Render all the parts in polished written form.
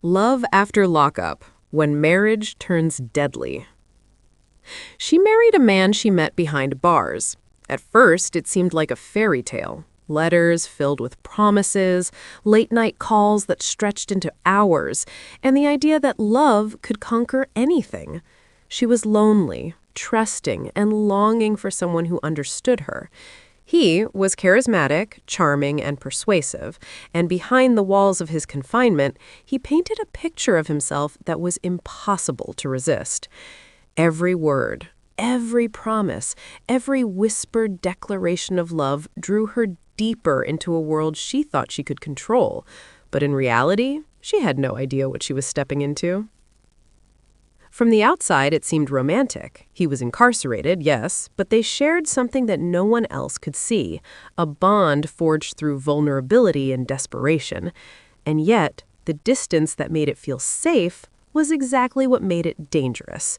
Love After Lockup, When Marriage Turns Deadly. She married a man she met behind bars. At first, it seemed like a fairy tale. Letters filled with promises, late-night calls that stretched into hours, and the idea that love could conquer anything. She was lonely, trusting, and longing for someone who understood her. He was charismatic, charming, and persuasive, and behind the walls of his confinement, he painted a picture of himself that was impossible to resist. Every word, every promise, every whispered declaration of love drew her deeper into a world she thought she could control. But in reality, she had no idea what she was stepping into. From the outside, it seemed romantic. He was incarcerated, yes, but they shared something that no one else could see, a bond forged through vulnerability and desperation. And yet, the distance that made it feel safe was exactly what made it dangerous.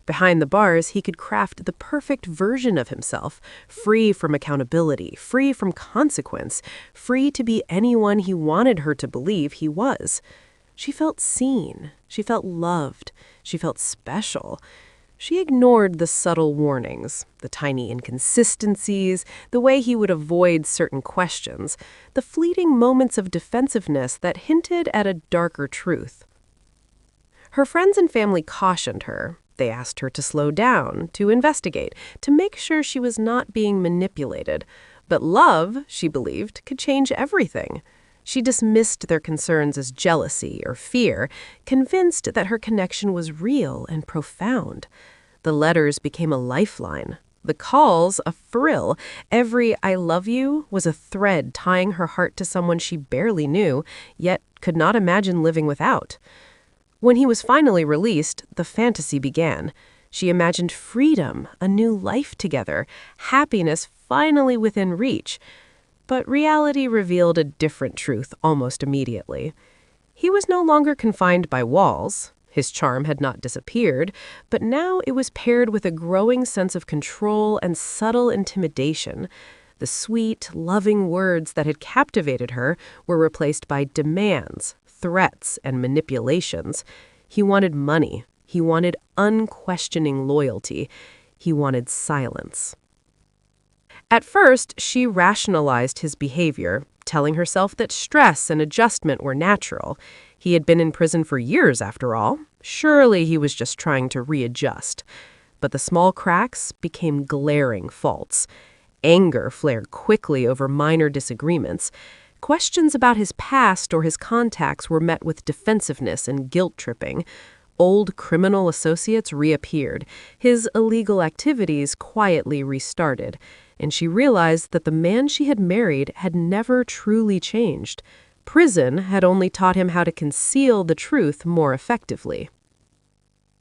Behind the bars, he could craft the perfect version of himself, free from accountability, free from consequence, free to be anyone he wanted her to believe he was. She felt seen. She felt loved. She felt special. She ignored the subtle warnings, the tiny inconsistencies, the way he would avoid certain questions, the fleeting moments of defensiveness that hinted at a darker truth. Her friends and family cautioned her. They asked her to slow down, to investigate, to make sure she was not being manipulated. But love, she believed, could change everything. She dismissed their concerns as jealousy or fear, convinced that her connection was real and profound. The letters became a lifeline. The calls, a thrill. Every "I love you" was a thread tying her heart to someone she barely knew, yet could not imagine living without. When he was finally released, the fantasy began. She imagined freedom, a new life together, happiness finally within reach. But reality revealed a different truth almost immediately. He was no longer confined by walls. His charm had not disappeared, but now it was paired with a growing sense of control and subtle intimidation. The sweet, loving words that had captivated her were replaced by demands, threats, and manipulations. He wanted money. He wanted unquestioning loyalty. He wanted silence. At first, she rationalized his behavior, telling herself that stress and adjustment were natural. He had been in prison for years, after all. Surely he was just trying to readjust. But the small cracks became glaring faults. Anger flared quickly over minor disagreements. Questions about his past or his contacts were met with defensiveness and guilt-tripping. Old criminal associates reappeared. His illegal activities quietly restarted. And she realized that the man she had married had never truly changed. Prison had only taught him how to conceal the truth more effectively.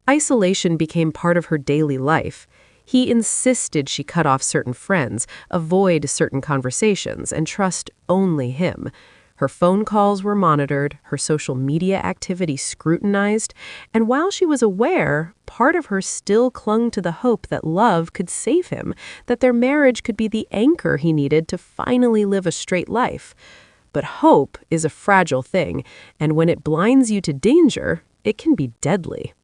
Isolation became part of her daily life. He insisted she cut off certain friends, avoid certain conversations, and trust only him. Her phone calls were monitored, her social media activity scrutinized, and while she was aware, part of her still clung to the hope that love could save him, that their marriage could be the anchor he needed to finally live a straight life. But hope is a fragile thing, and when it blinds you to danger, it can be deadly.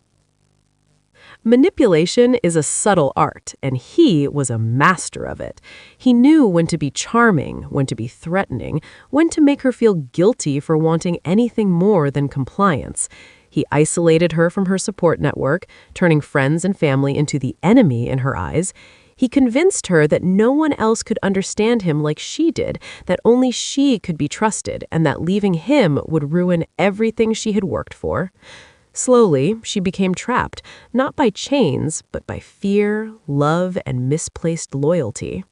Manipulation is a subtle art, and he was a master of it. He knew when to be charming, when to be threatening, when to make her feel guilty for wanting anything more than compliance. He isolated her from her support network, turning friends and family into the enemy in her eyes. He convinced her that no one else could understand him like she did, that only she could be trusted, and that leaving him would ruin everything she had worked for. Slowly, she became trapped, not by chains, but by fear, love, and misplaced loyalty.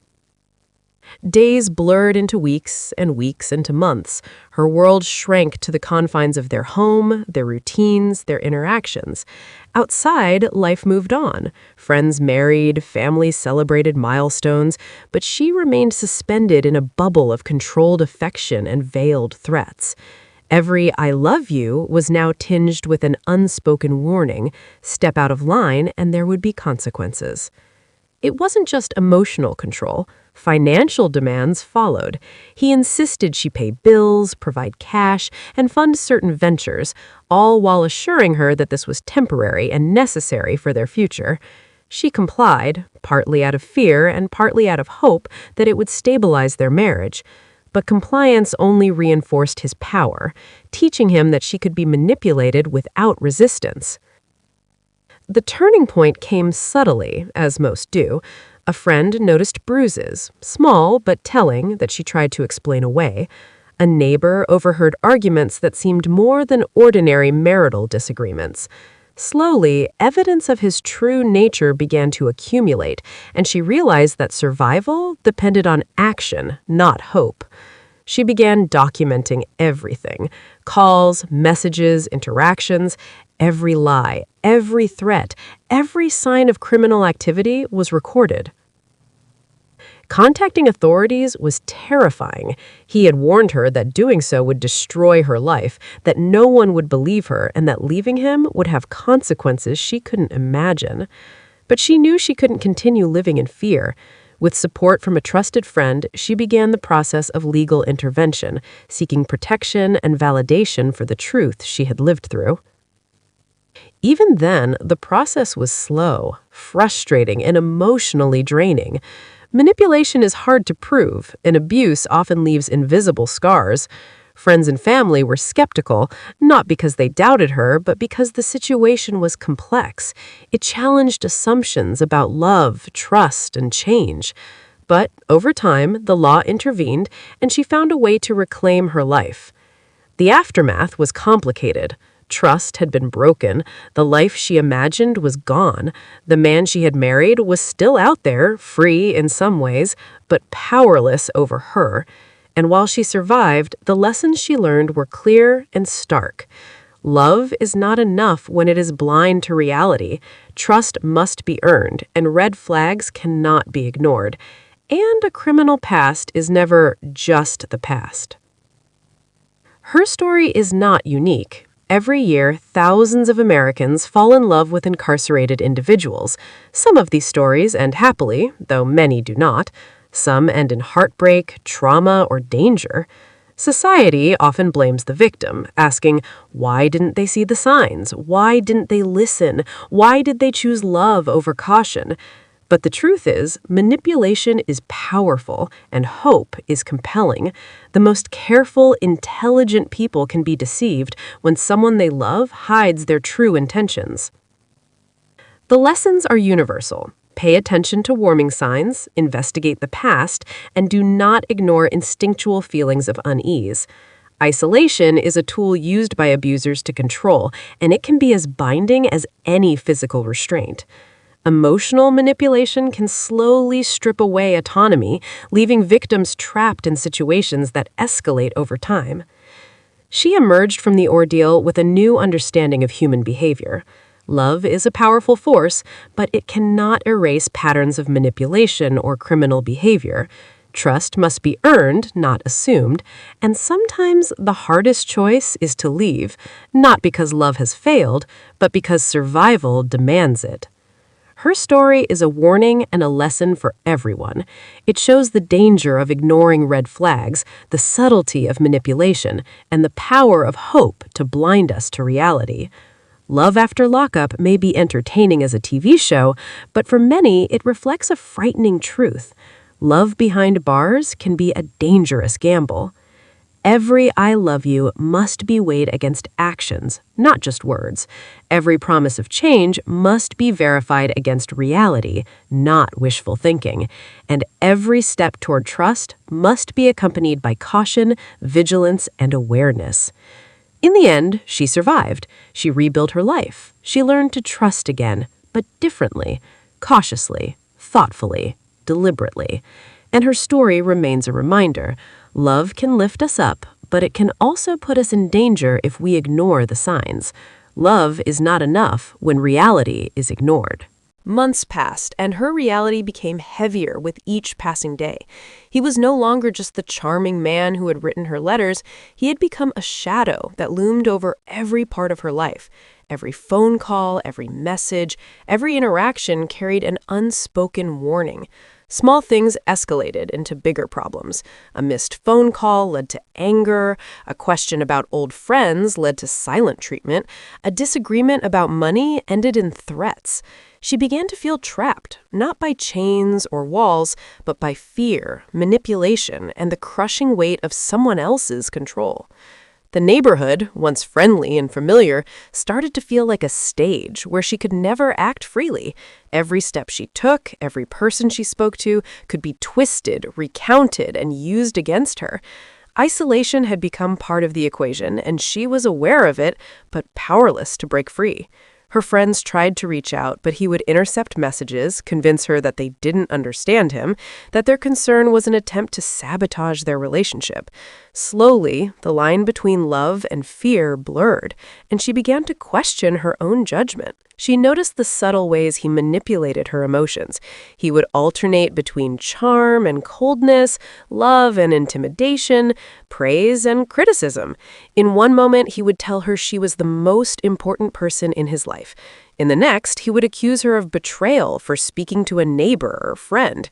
Days blurred into weeks, and weeks into months. Her world shrank to the confines of their home, their routines, their interactions. Outside, life moved on. Friends married, families celebrated milestones, but she remained suspended in a bubble of controlled affection and veiled threats. Every "I love you" was now tinged with an unspoken warning. Step out of line and there would be consequences. It wasn't just emotional control. Financial demands followed. He insisted she pay bills, provide cash, and fund certain ventures, all while assuring her that this was temporary and necessary for their future. She complied, partly out of fear and partly out of hope that it would stabilize their marriage. But compliance only reinforced his power, teaching him that she could be manipulated without resistance. The turning point came subtly, as most do. A friend noticed bruises, small but telling, that she tried to explain away. A neighbor overheard arguments that seemed more than ordinary marital disagreements. Slowly, evidence of his true nature began to accumulate, and she realized that survival depended on action, not hope. She began documenting everything: calls, messages, interactions. Every lie, every threat, every sign of criminal activity was recorded. Contacting authorities was terrifying. He had warned her that doing so would destroy her life, that no one would believe her, and that leaving him would have consequences she couldn't imagine. But she knew she couldn't continue living in fear. With support from a trusted friend, she began the process of legal intervention, seeking protection and validation for the truth she had lived through. Even then, the process was slow, frustrating, and emotionally draining. Manipulation is hard to prove, and abuse often leaves invisible scars. Friends and family were skeptical, not because they doubted her, but because the situation was complex. It challenged assumptions about love, trust, and change. But over time, the law intervened, and she found a way to reclaim her life. The aftermath was complicated. Trust had been broken. The life she imagined was gone. The man she had married was still out there, free in some ways, but powerless over her. And while she survived, the lessons she learned were clear and stark. Love is not enough when it is blind to reality. Trust must be earned, and red flags cannot be ignored. And a criminal past is never just the past. Her story is not unique. Every year, thousands of Americans fall in love with incarcerated individuals. Some of these stories end happily, though many do not. Some end in heartbreak, trauma, or danger. Society often blames the victim, asking, why didn't they see the signs? Why didn't they listen? Why did they choose love over caution? But the truth is, manipulation is powerful and hope is compelling. The most careful, intelligent people can be deceived when someone they love hides their true intentions. The lessons are universal. Pay attention to warning signs, investigate the past, and do not ignore instinctual feelings of unease. Isolation is a tool used by abusers to control, and it can be as binding as any physical restraint. Emotional manipulation can slowly strip away autonomy, leaving victims trapped in situations that escalate over time. She emerged from the ordeal with a new understanding of human behavior. Love is a powerful force, but it cannot erase patterns of manipulation or criminal behavior. Trust must be earned, not assumed, and sometimes the hardest choice is to leave, not because love has failed, but because survival demands it. Her story is a warning and a lesson for everyone. It shows the danger of ignoring red flags, the subtlety of manipulation, and the power of hope to blind us to reality. Love After Lockup may be entertaining as a TV show, but for many it reflects a frightening truth. Love behind bars can be a dangerous gamble. Every I love you must be weighed against actions, not just words. Every promise of change must be verified against reality, not wishful thinking. And every step toward trust must be accompanied by caution, vigilance, and awareness. In the end, she survived. She rebuilt her life. She learned to trust again, but differently, cautiously, thoughtfully, deliberately. And her story remains a reminder. Love can lift us up, but it can also put us in danger if we ignore the signs. Love is not enough when reality is ignored. Months passed, and her reality became heavier with each passing day. He was no longer just the charming man who had written her letters. He had become a shadow that loomed over every part of her life. Every phone call, every message, every interaction carried an unspoken warning. Small things escalated into bigger problems. A missed phone call led to anger, a question about old friends led to silent treatment, a disagreement about money ended in threats. She began to feel trapped, not by chains or walls, but by fear, manipulation, and the crushing weight of someone else's control. The neighborhood, once friendly and familiar, started to feel like a stage where she could never act freely. Every step she took, every person she spoke to, could be twisted, recounted, and used against her. Isolation had become part of the equation, and she was aware of it, but powerless to break free. Her friends tried to reach out, but he would intercept messages, convince her that they didn't understand him, that their concern was an attempt to sabotage their relationship. Slowly, the line between love and fear blurred, and she began to question her own judgment. She noticed the subtle ways he manipulated her emotions. He would alternate between charm and coldness, love and intimidation, praise and criticism. In one moment, he would tell her she was the most important person in his life. In the next, he would accuse her of betrayal for speaking to a neighbor or friend.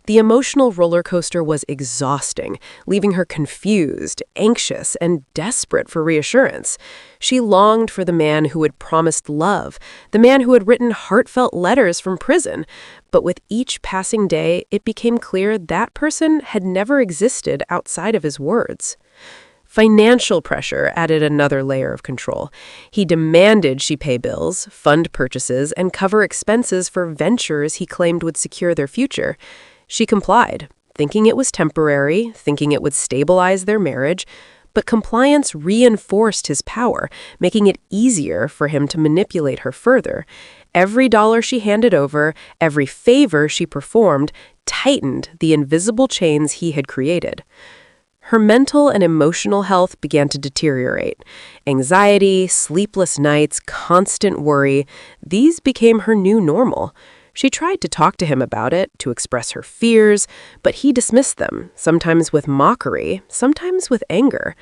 The emotional roller coaster was exhausting, leaving her confused, anxious, and desperate for reassurance. She longed for the man who had promised love, the man who had written heartfelt letters from prison. But with each passing day, it became clear that person had never existed outside of his words. Financial pressure added another layer of control. He demanded she pay bills, fund purchases, and cover expenses for ventures he claimed would secure their future. She complied, thinking it was temporary, thinking it would stabilize their marriage, but compliance reinforced his power, making it easier for him to manipulate her further. Every dollar she handed over, every favor she performed, tightened the invisible chains he had created. Her mental and emotional health began to deteriorate. Anxiety, sleepless nights, constant worry, these became her new normal. She tried to talk to him about it, to express her fears, but he dismissed them, sometimes with mockery, sometimes with anger.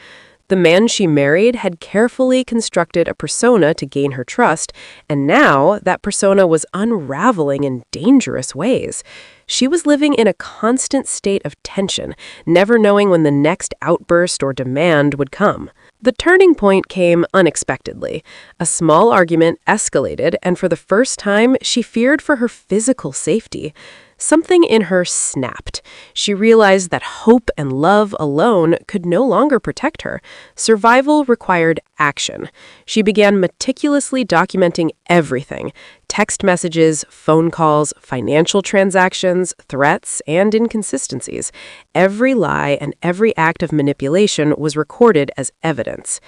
The man she married had carefully constructed a persona to gain her trust, and now that persona was unraveling in dangerous ways. She was living in a constant state of tension, never knowing when the next outburst or demand would come. The turning point came unexpectedly. A small argument escalated, and for the first time, she feared for her physical safety. Something in her snapped. She realized that hope and love alone could no longer protect her. Survival required action. She began meticulously documenting everything: text messages, phone calls, financial transactions, threats, and inconsistencies. Every lie and every act of manipulation was recorded as evidence.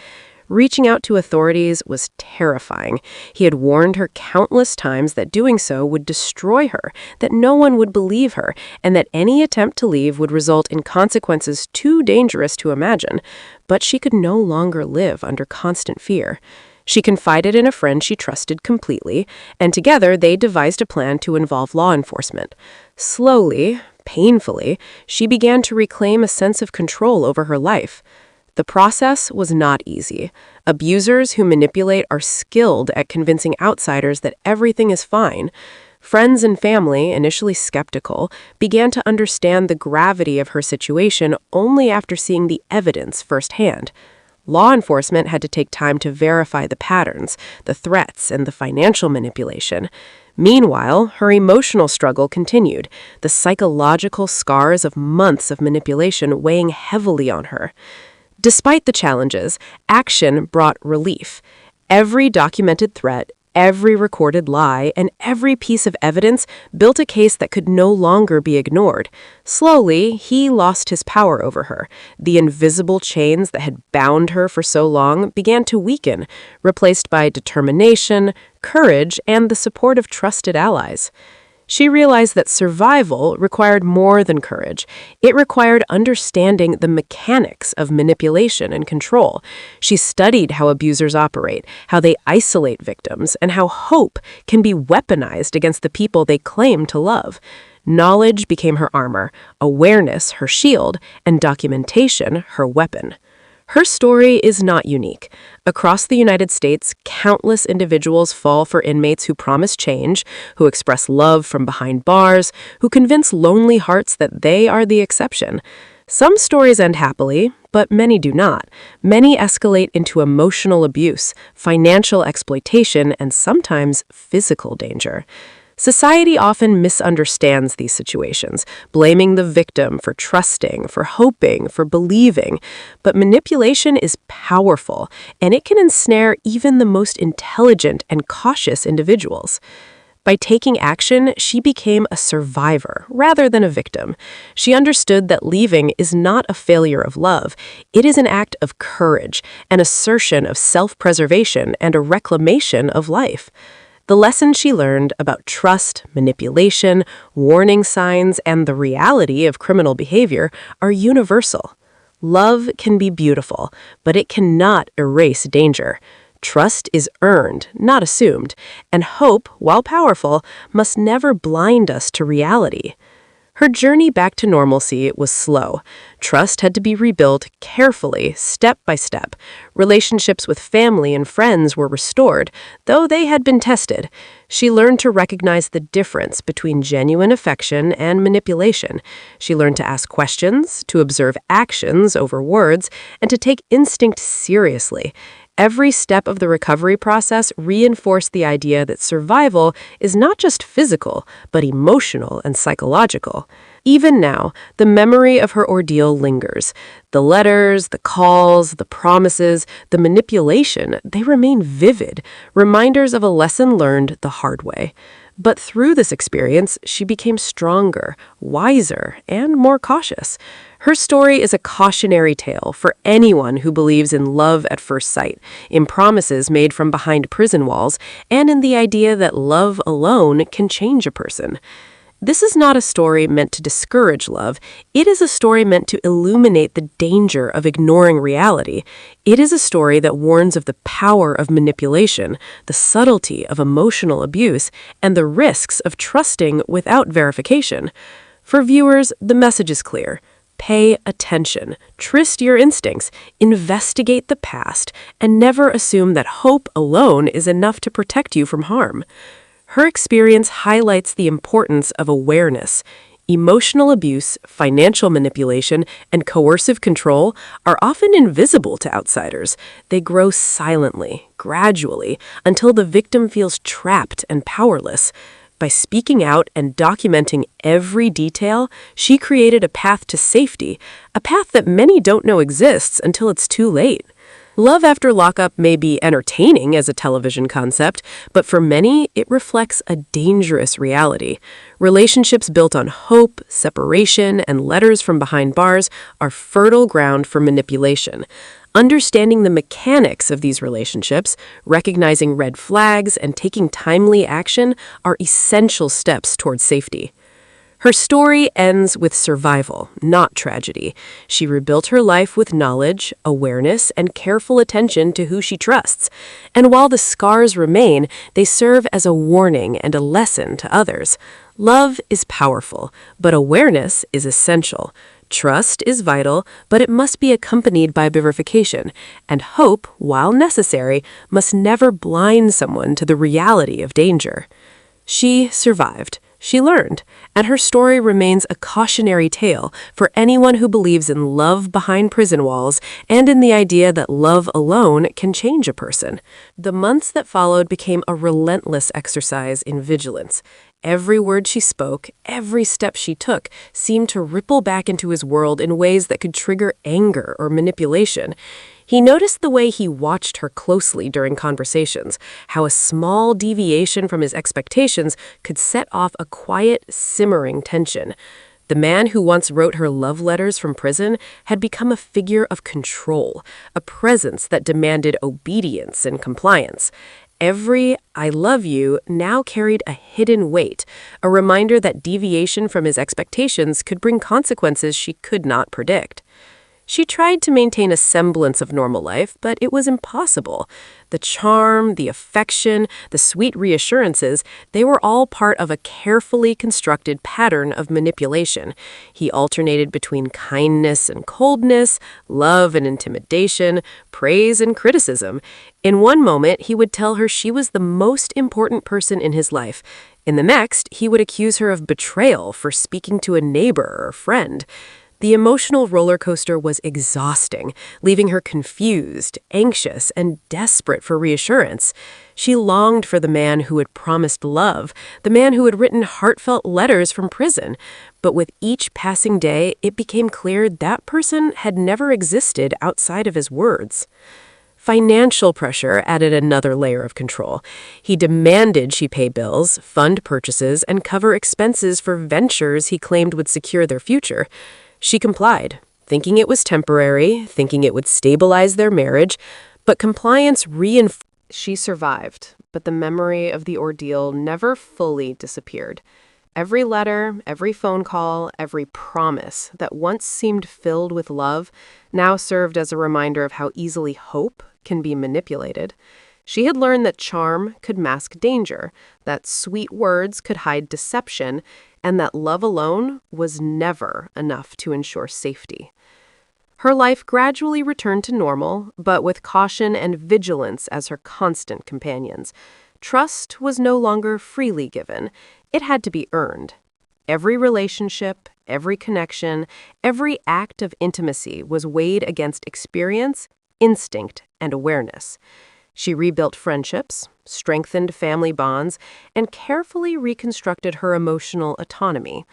Reaching out to authorities was terrifying. He had warned her countless times that doing so would destroy her, that no one would believe her, and that any attempt to leave would result in consequences too dangerous to imagine. But she could no longer live under constant fear. She confided in a friend she trusted completely, and together they devised a plan to involve law enforcement. Slowly, painfully, she began to reclaim a sense of control over her life. The process was not easy. Abusers who manipulate are skilled at convincing outsiders that everything is fine. Friends and family, initially skeptical, began to understand the gravity of her situation only after seeing the evidence firsthand. Law enforcement had to take time to verify the patterns, the threats, and the financial manipulation. Meanwhile, her emotional struggle continued, the psychological scars of months of manipulation weighing heavily on her. Despite the challenges, action brought relief. Every documented threat, every recorded lie, and every piece of evidence built a case that could no longer be ignored. Slowly, he lost his power over her. The invisible chains that had bound her for so long began to weaken, replaced by determination, courage, and the support of trusted allies. She realized that survival required more than courage. It required understanding the mechanics of manipulation and control. She studied how abusers operate, how they isolate victims, and how hope can be weaponized against the people they claim to love. Knowledge became her armor, awareness her shield, and documentation her weapon. Her story is not unique. Across the United States, countless individuals fall for inmates who promise change, who express love from behind bars, who convince lonely hearts that they are the exception. Some stories end happily, but many do not. Many escalate into emotional abuse, financial exploitation, and sometimes physical danger. Society often misunderstands these situations, blaming the victim for trusting, for hoping, for believing. But manipulation is powerful, and it can ensnare even the most intelligent and cautious individuals. By taking action, she became a survivor rather than a victim. She understood that leaving is not a failure of love. It is an act of courage, an assertion of self-preservation, and a reclamation of life. The lessons she learned about trust, manipulation, warning signs, and the reality of criminal behavior are universal. Love can be beautiful, but it cannot erase danger. Trust is earned, not assumed, and hope, while powerful, must never blind us to reality. Her journey back to normalcy was slow. Trust had to be rebuilt carefully, step by step. Relationships with family and friends were restored, though they had been tested. She learned to recognize the difference between genuine affection and manipulation. She learned to ask questions, to observe actions over words, and to take instinct seriously. Every step of the recovery process reinforced the idea that survival is not just physical, but emotional and psychological. Even now, the memory of her ordeal lingers. The letters, the calls, the promises, the manipulation, they remain vivid, reminders of a lesson learned the hard way. But through this experience, she became stronger, wiser, and more cautious. Her story is a cautionary tale for anyone who believes in love at first sight, in promises made from behind prison walls, and in the idea that love alone can change a person. This is not a story meant to discourage love. It is a story meant to illuminate the danger of ignoring reality. It is a story that warns of the power of manipulation, the subtlety of emotional abuse, and the risks of trusting without verification. For viewers, the message is clear. Pay attention, trust your instincts, investigate the past, and never assume that hope alone is enough to protect you from harm. Her experience highlights the importance of awareness. Emotional abuse, financial manipulation, and coercive control are often invisible to outsiders. They grow silently, gradually, until the victim feels trapped and powerless. By speaking out and documenting every detail, she created a path to safety, a path that many don't know exists until it's too late. Love After Lockup may be entertaining as a television concept, but for many, it reflects a dangerous reality. Relationships built on hope, separation, and letters from behind bars are fertile ground for manipulation. Understanding the mechanics of these relationships, recognizing red flags, and taking timely action are essential steps towards safety. Her story ends with survival, not tragedy. She rebuilt her life with knowledge, awareness, and careful attention to who she trusts. And while the scars remain, they serve as a warning and a lesson to others. Love is powerful, but awareness is essential. Trust is vital, but it must be accompanied by verification. And hope, while necessary, must never blind someone to the reality of danger. She survived. She learned, and her story remains a cautionary tale for anyone who believes in love behind prison walls and in the idea that love alone can change a person. The months that followed became a relentless exercise in vigilance. Every word she spoke, every step she took, seemed to ripple back into his world in ways that could trigger anger or manipulation. He noticed the way he watched her closely during conversations, how a small deviation from his expectations could set off a quiet, simmering tension. The man who once wrote her love letters from prison had become a figure of control, a presence that demanded obedience and compliance. Every "I love you" now carried a hidden weight, a reminder that deviation from his expectations could bring consequences she could not predict. She tried to maintain a semblance of normal life, but it was impossible. The charm, the affection, the sweet reassurances, they were all part of a carefully constructed pattern of manipulation. He alternated between kindness and coldness, love and intimidation, praise and criticism. In one moment, he would tell her she was the most important person in his life. In the next, he would accuse her of betrayal for speaking to a neighbor or friend. The emotional roller coaster was exhausting, leaving her confused, anxious, and desperate for reassurance. She longed for the man who had promised love, the man who had written heartfelt letters from prison. But with each passing day, it became clear that person had never existed outside of his words. Financial pressure added another layer of control. He demanded she pay bills, fund purchases, and cover expenses for ventures he claimed would secure their future. She complied, thinking it was temporary, thinking it would stabilize their marriage, but compliance reinforced. She survived, but the memory of the ordeal never fully disappeared. Every letter, every phone call, every promise that once seemed filled with love now served as a reminder of how easily hope can be manipulated. She had learned that charm could mask danger, that sweet words could hide deception, and that love alone was never enough to ensure safety. Her life gradually returned to normal, but with caution and vigilance as her constant companions. Trust was no longer freely given. It had to be earned. Every relationship, every connection, every act of intimacy was weighed against experience, instinct, and awareness. She rebuilt friendships, strengthened family bonds, and carefully reconstructed her emotional autonomy.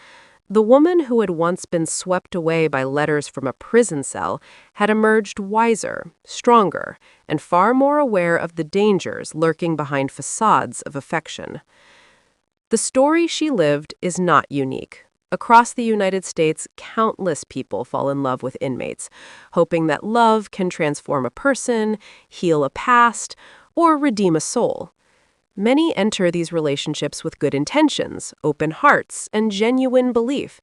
The woman who had once been swept away by letters from a prison cell had emerged wiser, stronger, and far more aware of the dangers lurking behind facades of affection. The story she lived is not unique. Across the United States, countless people fall in love with inmates, hoping that love can transform a person, heal a past, or redeem a soul. Many enter these relationships with good intentions, open hearts, and genuine belief.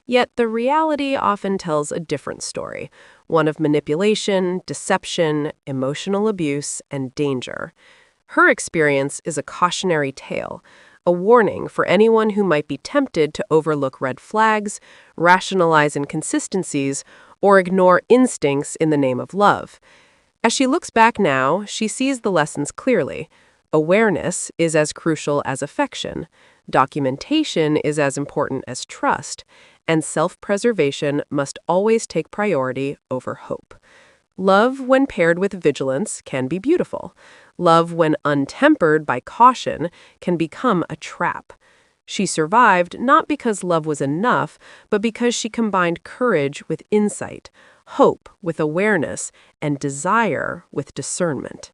Yet the reality often tells a different story, one of manipulation, deception, emotional abuse, and danger. Her experience is a cautionary tale, a warning for anyone who might be tempted to overlook red flags, rationalize inconsistencies, or ignore instincts in the name of love. As she looks back now, she sees the lessons clearly. Awareness is as crucial as affection. Documentation is as important as trust. And self-preservation must always take priority over hope. Love, when paired with vigilance, can be beautiful. Love, when untempered by caution, can become a trap. She survived not because love was enough, but because she combined courage with insight, hope with awareness, and desire with discernment.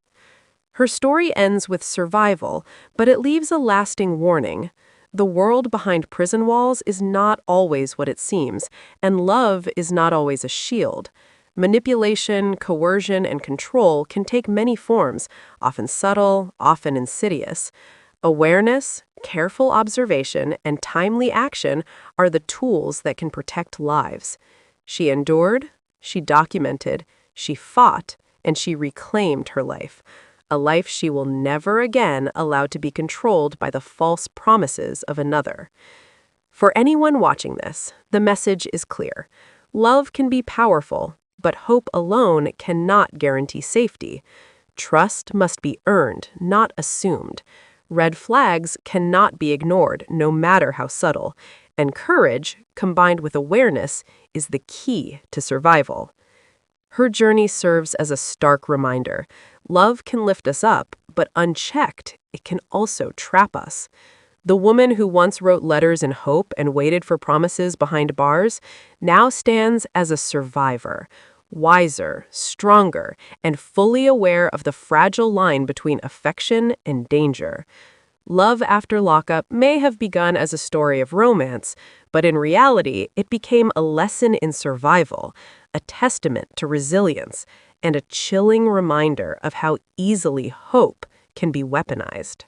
Her story ends with survival, but it leaves a lasting warning. The world behind prison walls is not always what it seems, and love is not always a shield. Manipulation, coercion, and control can take many forms, often subtle, often insidious. Awareness, careful observation, and timely action are the tools that can protect lives. She endured, she documented, she fought, and she reclaimed her life. A life she will never again allow to be controlled by the false promises of another. For anyone watching this, the message is clear. Love can be powerful, but hope alone cannot guarantee safety. Trust must be earned, not assumed. Red flags cannot be ignored, no matter how subtle. And courage, combined with awareness, is the key to survival. Her journey serves as a stark reminder. Love can lift us up, but unchecked, it can also trap us. The woman who once wrote letters in hope and waited for promises behind bars now stands as a survivor, wiser, stronger, and fully aware of the fragile line between affection and danger. Love After Lockup may have begun as a story of romance, but in reality, it became a lesson in survival, a testament to resilience, and a chilling reminder of how easily hope can be weaponized.